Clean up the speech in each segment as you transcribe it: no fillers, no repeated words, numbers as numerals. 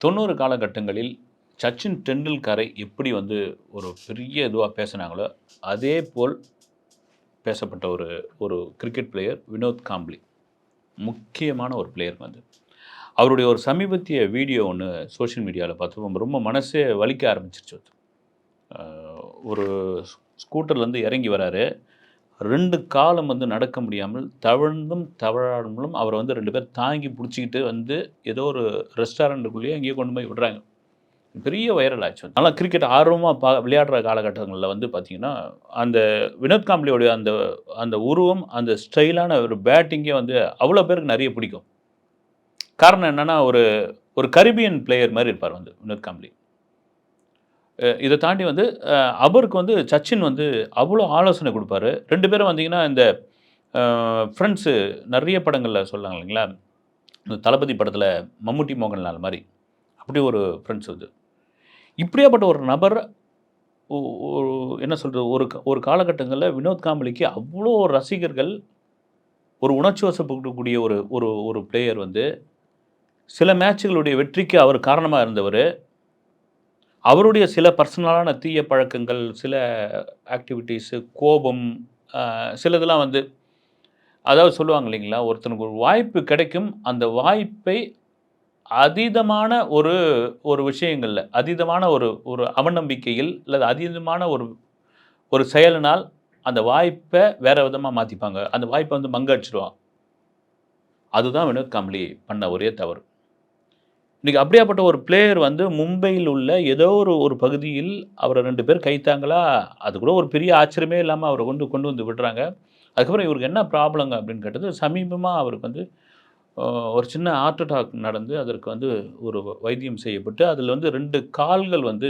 90 காலகட்டங்களில் சச்சின் டெண்டுல்கரை எப்படி வந்து ஒரு பெரிய இதுவா பேசினாங்களோ, அதே போல் பேசப்பட்ட ஒரு ஒரு கிரிக்கெட் பிளேயர் வினோத் காம்ப்ளி. முக்கியமான ஒரு பிளேயருங்க அது. அவருடைய ஒரு சமீபத்திய வீடியோ ஒண்ணு சோசியல் மீடியால பார்த்தப்போ ரொம்ப மனசே வலிக்க ஆரம்பிச்சுருச்சு அது. அ ஒரு ஸ்கூட்டர்லேருந்து இறங்கி வராரு. 2 காலும் வந்து நடக்க முடியாமல் தவழ்ந்தும் தவழாமலும் அவர வந்து 2 பேர் தாங்கி புடிச்சுக்கிட்டு வந்து ஏதோ ஒரு ரெஸ்டாரண்ட்டுக்குள்ளேயோ எங்கேயோ கொண்டு போய் விடுறாங்க. பெரிய வைரல் ஆச்சு. நல்லா கிரிக்கெட் ஆர்வமா விளையாடுற காலகட்டங்கள்ல வந்து பார்த்தீங்கன்னா, அந்த வினோத் காம்ப்ளியோடைய அந்த அந்த உருவம், அந்த ஸ்டைலான ஒரு பேட்டிங்கே வந்து அவ்வளோ பேருக்கு நெறைய பிடிக்கும். காரணம் என்னன்னா, ஒரு ஒரு கரீபியன் பிளேயர் மாரி இருப்பார் வந்து வினோத் காம்ப்ளி. இத தாண்டி வந்து அவருக்கு வந்து சச்சின் வந்து அவ்வளோ ஆலோசனை குடுப்பாரு. 2 பேரும் வந்தீங்கன்னா, இந்த ஃப்ரெண்ட்ஸு நெறைய படங்கள்ல சொல்லாங்க இல்லைங்களா? இந்த தளபதி படத்தில மம்முட்டி, மோகன்லால் மாரி. அப்படி ஒரு ஃப்ரெண்ட்ஸ் அது. இப்படியாப்பட்ட ஒரு நபர் ஒ ஒரு என்ன சொல்றது? ஒரு காலகட்டங்கள்ல வினோத் காம்பளிக்கு அவ்ளோ ரசிகர்கள், ஒரு உணர்ச்சி வசப்படக்கூடிய ஒரு ஒரு ஒரு பிளேயர் வந்து, சில மேட்ச்களுடைய வெற்றிக்கு அவர் காரணமா இருந்தவரு. அவருடைய சில பர்சனலான தீய பழக்கங்கள், சில ஆக்டிவிட்டீஸு, கோபம், சிலதெல்லாம் வந்து அதாவது சொல்லுவாங்க இல்லைங்களா? ஒருத்தனுக்கு ஒரு வாய்ப்பு கிடைக்கும். அந்த வாய்ப்பை அதீதமான ஒரு ஒரு விஷயங்கள்ல, அதீதமான ஒரு ஒரு அவநம்பிக்கையில், அல்லது அதீதமான ஒரு ஒரு செயலினால் அந்த வாய்ப்ப வேற விதமா மாத்திப்பாங்க. அந்த வாய்ப்ப வந்து மங்கடிச்சுருவான். அதுதான் வினோத் காம்ப்ளி பண்ண ஒரே தவறு. இன்னைக்கு அப்படியாப்பட்ட ஒரு பிளேயர் வந்து மும்பையில் உள்ள ஏதோ ஒரு ஒரு பகுதியில் அவர 2 பேர் கைத்தாங்களா, அது கூட ஒரு பெரிய ஆச்சரியமே இல்லாம அவர கொண்டு கொண்டு வந்து விடுறாங்க. அதுக்கப்புறம் இவருக்கு என்ன ப்ராப்ளங்க அப்படின்னு கேட்டது, சமீபமா அவருக்கு வந்து அ ஒரு சின்ன ஹார்ட் அட்டாக் நடந்து, அதற்கு வந்து ஒரு வைத்தியம் செய்யப்பட்டு, அதில வந்து 2 கால்கள் வந்து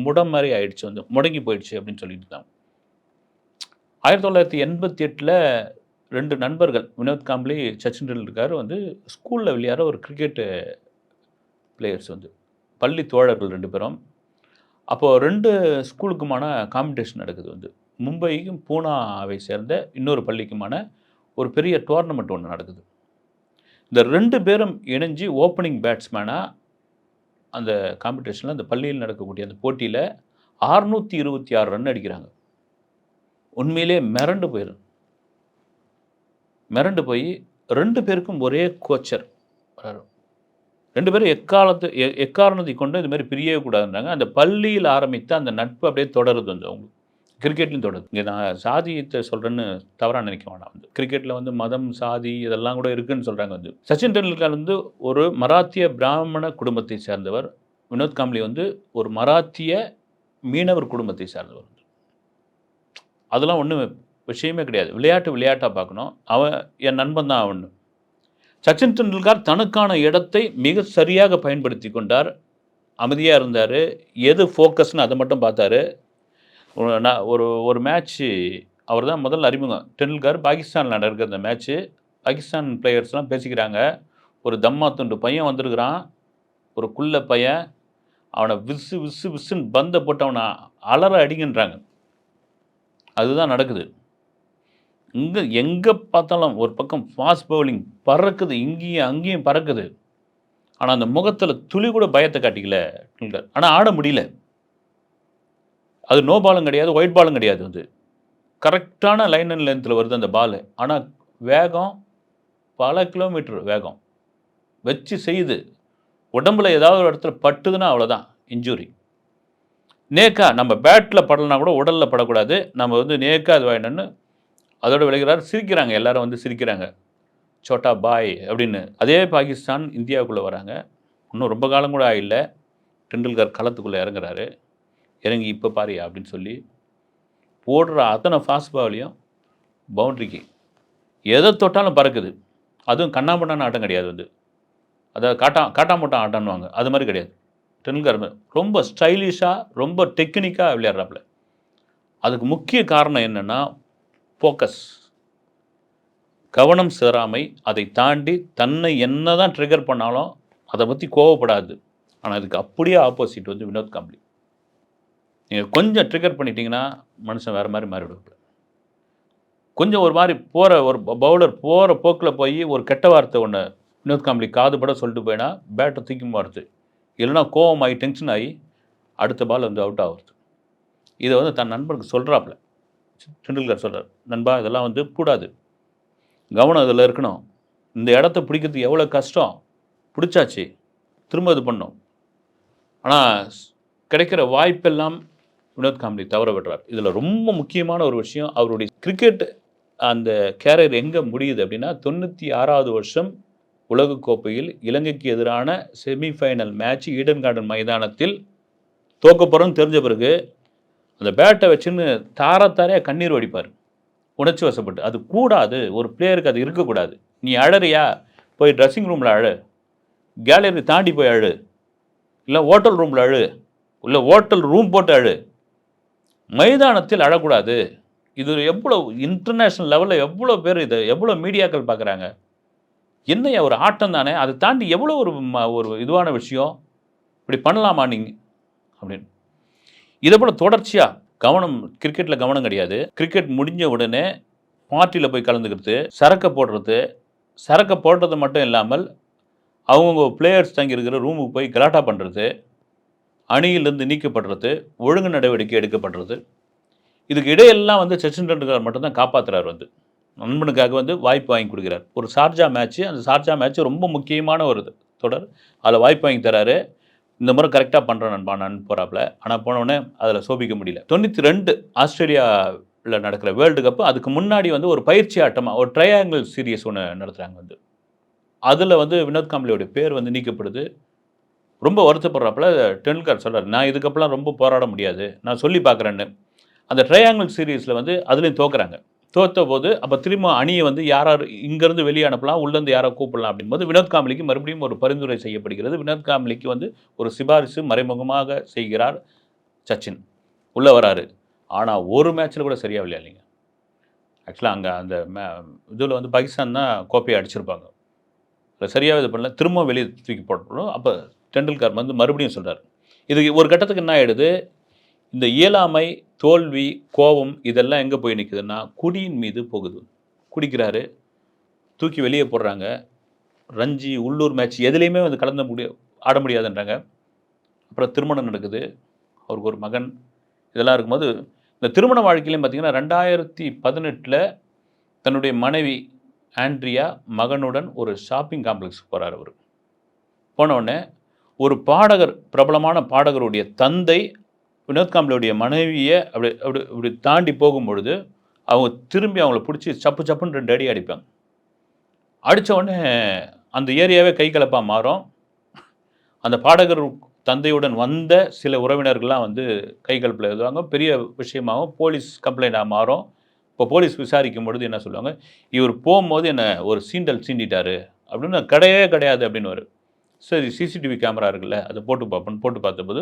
முடம் மாரி ஆயிடுச்சு வந்து, முடங்கி போயிடுச்சு அப்படின்னு சொல்லிட்டு இருந்தாங்க. 1988ல 2 நண்பர்கள் வினோத் காம்ப்ளி, சச்சின் டெண்டுல்கர் வந்து ஸ்கூல்ல விளையாடுற ஒரு கிரிக்கெட் பிளேயர்ஸ் வந்து. பள்ளி தோழர்கள் 2 பேரும். அப்போ 2 ஸ்கூலுக்குமான காம்படிஷன் நடக்குது வந்து. மும்பையும், பூனாவை சேர்ந்த இன்னொரு பள்ளிக்குமான ஒரு பெரிய டோர்னமெண்ட் ஒண்ணு நடக்குது. இந்த 2 பேரும் இணைஞ்சு ஓப்பனிங் பேட்ஸ்மேனா அந்த காம்படிஷன்ல அந்த பள்ளியில் நடக்கக்கூடிய அந்த போட்டியில 626 ரன் அடிக்கிறாங்க. உண்மையிலேயே மிரண்டு போயி 2 பேருக்கும் ஒரே கோச்சர். 2 பேரும் எக்காரணத்தைக் கொண்டும் இது மாரி பிரியவே கூடாதுன்றாங்க. அந்த பள்ளியில் ஆரம்பித்த அந்த நட்பு அப்படியே தொடருது வந்து அவங்களுக்கு. கிரிக்கெட்லயும் தொடருது. இங்க நான் சாதியத்த சொல்றேன்னு தவறா நினைக்க வேணாம் வந்து. கிரிக்கெட்ல வந்து மதம், சாதி இதெல்லாம் கூட இருக்குன்னு சொல்றாங்க வந்து. சச்சின் டெண்டுல்கர் வந்து ஒரு மராத்திய பிராமண குடும்பத்தை சேர்ந்தவர். வினோத் காம்ப்ளி வந்து ஒரு மராத்திய மீனவர் குடும்பத்தை சார்ந்தவர். அதெல்லாம் ஒண்ணும் விஷயமே கிடையாது. விளையாட்டு விளையாட்டா பார்க்கணும். அவன் என் நண்பன் தான் அவன்னு. சச்சின் டெண்டுல்கர் தனக்கான இடத்தை மிக சரியாக பயன்படுத்திக் கொண்டார். அமைதியா இருந்தாரு. எது ஃபோக்கஸ்ன்னு அத மட்டும் பார்த்தாரு. ஒரு ஒரு மேட்ச்சு அவர் தான் முதல்ல அறிமுகம். டெண்டுல்கர் பாகிஸ்தான்ல நடக்கிற அந்த மேட்ச்சு. பாகிஸ்தான் பிளேயர்ஸ்லாம் பேசிக்கிறாங்க. ஒரு தம்மா துண்டு பையன் வந்திருக்கிறான். ஒரு குள்ள பையன். அவன விசு விசு விசுன்னு பந்த போட்டு அவன அலற அடிங்கன்றாங்க. அதுதான் நடக்குது. எங்க பார்த்தாலும் ஒரு பக்கம் ஃபாஸ்ட் பவுலிங் பறக்குது. இங்கேயும், அங்கேயும் பறக்குது. ஆனா, அந்த முகத்தில துளி கூட பயத்த காட்டிக்கல டெண்டுல்கர். ஆனா ஆட முடியல. அது நோ பாலும் கிடையாது, ஒயிட் பாலும் கிடையாது அது. கரெக்ட்டான லைன் அண்ட் லென்த்ல வருது அந்த பாலு. ஆனா வேகம் பல கிலோமீட்டர் வேகம். வச்சு செய்யுது. உடம்புல ஏதாவது ஒரு இடத்துல பட்டுதுன்னா அவ்வளோதான் இன்ஜூரி. நேக்கா நம்ம பேட்ல படலனா கூட உடல்ல படக்கூடாது. நம்ம வந்து நேக்கா அது வேணும்னு அதோட விளைகிறார். சிரிக்கிறாங்க. எல்லாரும் வந்து சிரிக்கிறாங்க. "சோட்டா பாய்" அப்படின்னு. அதே பாகிஸ்தான் இந்தியாவுக்குள்ள வராங்க. இன்னும் ரொம்ப காலம் கூட ஆயில்ல. டெண்டுல்கர் களத்துக்குள்ள இறங்குறாரு. இறங்கி "இப்ப பாருய்யா" அப்படின்னு சொல்லி போடுற அத்தனை ஃபாஸ்ட் பாலையும் பவுண்டரிக்கு. எத தொட்டாலும் பறக்குது. அதுவும் கண்ணாபின்னான்னு ஆட்டம் கிடையாது வந்து. அதாவது காட்டாமூட்டம் ஆட்டம்னுவாங்க. அது மாரி கிடையாது. டெண்டுல்கர் ரொம்ப ஸ்டைலிஷா, ரொம்ப டெக்னிக்கா விளையாடுறாப்ல. அதுக்கு முக்கிய காரணம் என்னன்னா, ஃபோக்கஸ். கவனம் சிதறாமை. அதை தாண்டி தன்னை என்னதான் ட்ரிகர் பண்ணாலும், அத பத்தி கோவப்படாது. ஆனா, அதுக்கு அப்படியே ஆப்போசிட் வந்து வினோத் காம்ப்ளி. நீங்க கொஞ்சம் ட்ரிகர் பண்ணிட்டீங்கன்னா, மனுஷன் வேற மாரி மாறிடுவாப்ல. கொஞ்சம் ஒரு மாரி ஒரு பவுலர் போற போக்குல போயி ஒரு கெட்ட வார்த்தை ஒண்ணு வினோத் காம்ப்ளி காதுபட சொல்லிட்டு போயினா, பேட்ட தூக்கி போடுறது. இல்லைனா கோவமாகி டென்ஷன் ஆகி அடுத்த பால் வந்து அவுட் ஆகுறது. இதை வந்து தன் நண்பருக்கு சொல்கிறாப்புல. டெண்டுல்கர் சொல்கிறார், நண்பா இதெல்லாம் வந்து கூடாது, கவனம் இதில் இருக்கணும், இந்த இடத்த பிடிக்கிறதுக்கு எவ்வளோ கஷ்டம், பிடிச்சாச்சு திரும்ப இது பண்ணோம். ஆனால் கிடைக்கிற வாய்ப்பெல்லாம் வினோத் காம்ப்ளி தவற விடுறார். இதில் ரொம்ப முக்கியமான ஒரு விஷயம், அவருடைய கிரிக்கெட் அந்த கேரியர் எங்கே முடியுது அப்படின்னா 96வது வருஷம் உலகக்கோப்பையில் இலங்கைக்கு எதிரான செமிஃபைனல் மேட்ச் ஈடன் கார்டன் மைதானத்தில் தோக்க போகிறோன்னு தெரிஞ்ச பிறகு அந்த பேட்டை வச்சுன்னு தாரையாக கண்ணீர் வடிப்பார், உணர்ச்சி வசப்பட்டு. அது கூடாது, ஒரு பிளேயருக்கு அது இருக்கக்கூடாது. நீ அழறியா போய் ட்ரெஸ்ஸிங் ரூமில் அழு, கேலரி தாண்டி போய் அழு, இல்லை ஹோட்டல் ரூமில் அழு, இல்லை ஹோட்டல் ரூம் போட்டு அழு, மைதானத்தில் அழக்கூடாது. இது எவ்வளோ இன்டர்நேஷ்னல் லெவலில் எவ்வளோ பேர் இதை எவ்வளோ மீடியாக்கள் பார்க்குறாங்க. என்னையா ஒரு ஆட்டம் தானே, அதை தாண்டி எவ்வளோ ஒரு இதுவான விஷயம், இப்படி பண்ணலாமா நீங்கள் அப்படின்னு. இதை போல் தொடர்ச்சியாக கவனம், கிரிக்கெட்டில் கவனம் கிடையாது. கிரிக்கெட் முடிஞ்ச உடனே பார்ட்டியில் போய் கலந்துக்கிறது, சரக்கை போடுறது, சரக்கை போடுறது மட்டும் இல்லாமல் அவங்கவுங்க பிளேயர்ஸ் தங்கியிருக்கிற ரூமுக்கு போய் கலாட்டா பண்ணுறது, அணியிலிருந்து நீக்கப்படுறது, ஒழுங்கு நடவடிக்கை எடுக்கப்படுறது. இதுக்கு இடையெல்லாம் வந்து சச்சின் டெண்டுல்கர் மட்டும்தான் காப்பாற்றுறார். வந்து நண்பனுக்காக வந்து வாய்ப்பு வாங்கி கொடுக்குறார். ஒரு ஷார்ஜா மேட்ச்சு, அந்த ஷார்ஜா மேட்ச்சு ரொம்ப முக்கியமான ஒரு தொடர், அதில் வாய்ப்பு வாங்கி தராரு. இந்த முறை கரெக்டாக பண்ணுறேன் நண்பா நான் போகிறாப்புல. ஆனால் போனவுடனே அதில் சோபிக்க முடியல. 92 ஆஸ்திரேலியாவில் நடக்கிற வேர்ல்டு கப்பு, அதுக்கு முன்னாடி வந்து ஒரு பயிற்சி ஆட்டமாக ஒரு ட்ரையாங்கிள் சீரியஸ் ஒன்று நடத்துகிறாங்க. வந்து அதில் வந்து வினோத் காம்ப்ளியோடைய பேர் வந்து நீக்கப்படுது. ரொம்ப வருத்தப்படுறாப்புல. டெண்டுல்கர் சொல்கிறார், நான் இதுக்கப்புறம் ரொம்ப போராட முடியாது, நான் சொல்லி பார்க்குறேன்னு. அந்த ட்ரையாங்கிள் சீரீஸில் வந்து அதுலேயும் தோக்குறாங்க. தோற்ற போது அப்போ திரும்ப அணியை வந்து யார் இங்கேருந்து வெளியே அனுப்பலாம், உள்ளேருந்து யாரை கூப்பிடலாம் அப்படின்போது வினோத் காம்ப்ளிக்கு மறுபடியும் ஒரு பரிந்துரை செய்யப்படுகிறது. வினோத் காம்ப்ளிக்கு வந்து ஒரு சிபாரிசு மறைமுகமாக செய்கிறார் சச்சின். உள்ளே வராரு. ஆனால் ஒரு மேட்ச்சில் கூட சரியாக விளையாடலைங்க. ஆக்சுவலாக அங்கே அந்த இதில் வந்து பாகிஸ்தான் தான் கோப்பையை அடிச்சிருப்பாங்க. அதை சரியாக இது பண்ணல, திரும்ப வெளியே தூக்கி போடணும். அப்போ டெண்டுல்கர் வந்து மறுபடியும் சொல்கிறார். இது ஒரு கட்டத்துக்கு என்ன ஆகிடுது, இந்த இயலாமை, தோல்வி, கோபம் இதெல்லாம் எங்கே போய் நிற்குதுன்னா குடியின் மீது போகுது. குடிக்கிறாரு, தூக்கி வெளியே போடுறாங்க. ரஞ்சி, உள்ளூர் மேட்ச் எதுலேயுமே வந்து ஆட முடியாதுன்றாங்க. அப்புறம் திருமணம் நடக்குது, அவருக்கு ஒரு மகன். இதெல்லாம் இருக்கும்போது இந்த திருமண வாழ்க்கையிலையும் பார்த்தீங்கன்னா 2018 தன்னுடைய மனைவி ஆண்ட்ரியா மகனுடன் ஒரு ஷாப்பிங் காம்ப்ளெக்ஸுக்கு போகிறார். அவர் போனவுடனே ஒரு பாடகர், பிரபலமான பாடகருடைய தந்தை வினோத் காம்ப்ளியோடைய மனைவியை அப்படி அப்படி இப்படி தாண்டி போகும்பொழுது அவங்க திரும்பி அவங்கள பிடிச்சி சப்பு சப்புன்னு 2 அடி அடிப்பாங்க. அடித்த உடனே அந்த ஏரியாவே கை கலப்பாக மாறும். அந்த பாடகர் தந்தையுடன் வந்த சில உறவினர்கள்லாம் வந்து கை கலப்பில் எழுதுவாங்க. பெரிய விஷயமாகவும் போலீஸ் கம்ப்ளைண்ட்டாக மாறும். இப்போ போலீஸ் விசாரிக்கும் பொழுது என்ன சொல்லுவாங்க, இவர் போகும்போது என்னை ஒரு சீண்டல் சீண்டிட்டாரு அப்படின்னு. கிடையவே கிடையாது அப்படின்னு வரும். சரி, சிசிடிவி கேமரா இருக்குல்ல, அதை போட்டு பார்ப்போன்னு போட்டு பார்த்தபோது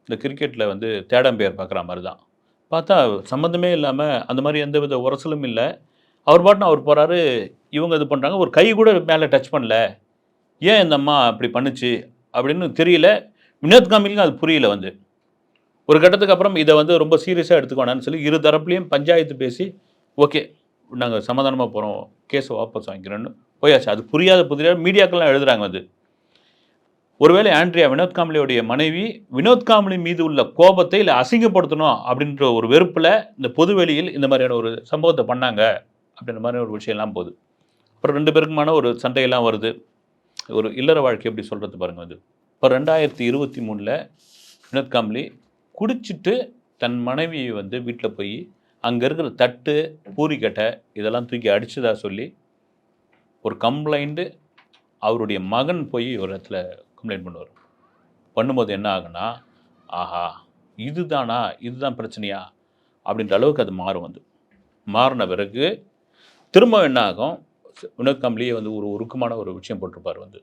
இந்த கிரிக்கெட்டில் வந்து தேடம்பேர் பார்க்குற மாதிரி தான். பார்த்தா சம்மந்தமே இல்லாமல் அந்த மாதிரி எந்த வித உரசலும் இல்லை. அவர் பாட்டுன்னு அவர் போகிறாரு, இவங்க இது பண்ணுறாங்க. ஒரு கை கூட மேலே டச் பண்ணல, ஏன் இந்த அம்மா அப்படி பண்ணுச்சு அப்படின்னு தெரியல. வினோத் காம்ப்ளிக்கும் அது புரியல. வந்து ஒரு கட்டத்துக்கு அப்புறம் இதை வந்து ரொம்ப சீரியஸாக எடுத்துக்கோனான்னு சொல்லி இரு தரப்புலையும் பஞ்சாயத்து பேசி, ஓகே நாங்கள் சமாதானமாக போகிறோம், கேஸை வாபஸ் வாங்கிக்கிறோன்னு போயாச்சு. அது புரியாத மீடியாக்கள்லாம் எழுதுகிறாங்க. வந்து ஒருவேளை ஆண்ட்ரியா வினோத் காம்ப்ளியோடைய மனைவி வினோத் காம்ப்ளி மீது உள்ள கோபத்தை இல்லை அசிங்கப்படுத்தணும் அப்படின்ற ஒரு வெறுப்பில் இந்த பொதுவெளியில் இந்த மாதிரியான ஒரு சம்பவத்தை பண்ணாங்க அப்படின்ற மாதிரி ஒரு விஷயம்லாம் போகுது. அப்புறம் 2 பேருக்குமான ஒரு சண்டையெல்லாம் வருது. ஒரு இல்லற வாழ்க்கை எப்படி சொல்கிறது பாருங்கள். அது இப்போ 2023 வினோத் காம்ப்ளி குடிச்சிட்டு தன் மனைவியை வந்து வீட்டில் போய் அங்கே இருக்கிற தட்டு, பூரிக்கட்டை இதெல்லாம் தூக்கி அடித்ததாக சொல்லி ஒரு கம்ப்ளைண்ட்டு அவருடைய மகன் போய் ஒரு இடத்துல கம்ப்ளைண்ட் பண்ணுவார். பண்ணும்போது என்ன ஆகுன்னா, ஆஹா இதுதான் பிரச்சனையா அப்படின்ற அளவுக்கு அது மாறும். வந்து மாறின பிறகு திரும்ப என்ன ஆகும், வினோத் காம்ப்ளியே வந்து ஒரு உருக்கமான ஒரு விஷயம் போட்டிருப்பார். வந்து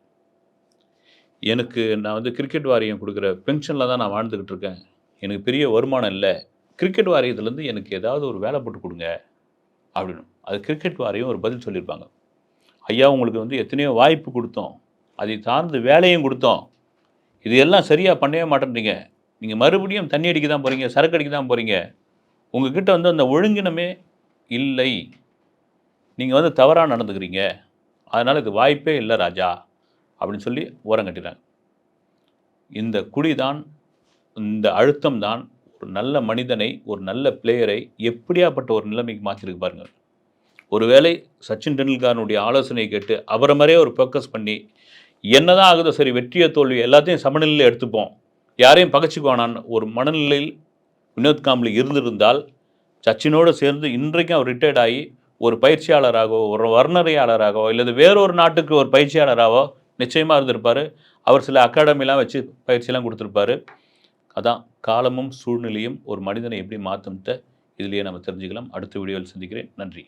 நான் வந்து கிரிக்கெட் வாரியம் கொடுக்குற பென்ஷனில் தான் நான் வாழ்ந்துக்கிட்டு இருக்கேன், எனக்கு பெரிய வருமானம் இல்லை, கிரிக்கெட் வாரியத்துலேருந்து எனக்கு ஏதாவது ஒரு வேலை போட்டு கொடுங்க அப்படின்னு. அது கிரிக்கெட் வாரியம் ஒரு பதில் சொல்லியிருப்பாங்க. ஐயா, உங்களுக்கு வந்து எத்தனையோ வாய்ப்பு கொடுத்தோம், அதை சார்ந்து வேலையும் கொடுத்தோம், இது எல்லாம் சரியாக பண்ணவே மாட்டேன்றீங்க, நீங்கள் மறுபடியும் தண்ணி அடிக்க தான் போகிறீங்க, சரக்கு அடிக்க தான் போகிறீங்க, உங்ககிட்ட வந்து அந்த ஒழுங்கினமே இல்லை, நீங்கள் வந்து தவறாக நடந்துக்கிறீங்க, அதனால் இது வாய்ப்பே இல்லை ராஜா அப்படின்னு சொல்லி ஓரம் கட்டிடுறாங்க. இந்த குடி தான், இந்த அழுத்தம் தான் ஒரு நல்ல மனிதனை, ஒரு நல்ல பிளேயரை எப்படியாப்பட்ட ஒரு நிலைமைக்கு மாத்திருக்கு பாருங்க. ஒருவேளை சச்சின் டெண்டுல்கருடைய ஆலோசனை கேட்டு அவரை மாதிரியே ஒரு ஃபோக்கஸ் பண்ணி என்னதான் ஆகுதோ சரி, வெற்றியோ தோல்வி எல்லாத்தையும் சமநிலையில் எடுத்துப்போம், யாரையும் பகச்சிக்குவானான்னு ஒரு மனநிலையில் வினோத் காம்ப்ளி இருந்திருந்தால் சச்சினோடு சேர்ந்து இன்றைக்கும் அவர் ரிட்டையர்ட் ஆகி ஒரு பயிற்சியாளராகவோ, ஒரு வர்ணனையாளராகவோ, இல்லது வேறொரு நாட்டுக்கு ஒரு பயிற்சியாளராகவோ நிச்சயமாக இருந்திருப்பார். அவர் சில அகாடமிலாம் வச்சு பயிற்சியெல்லாம் கொடுத்துருப்பாரு. அதான் காலமும் சூழ்நிலையும் ஒரு மனிதனை எப்படி மாற்றும்ட்டு இதுலேயே நம்ம தெரிஞ்சுக்கலாம். அடுத்த வீடியோவில் சந்திக்கிறேன். நன்றி.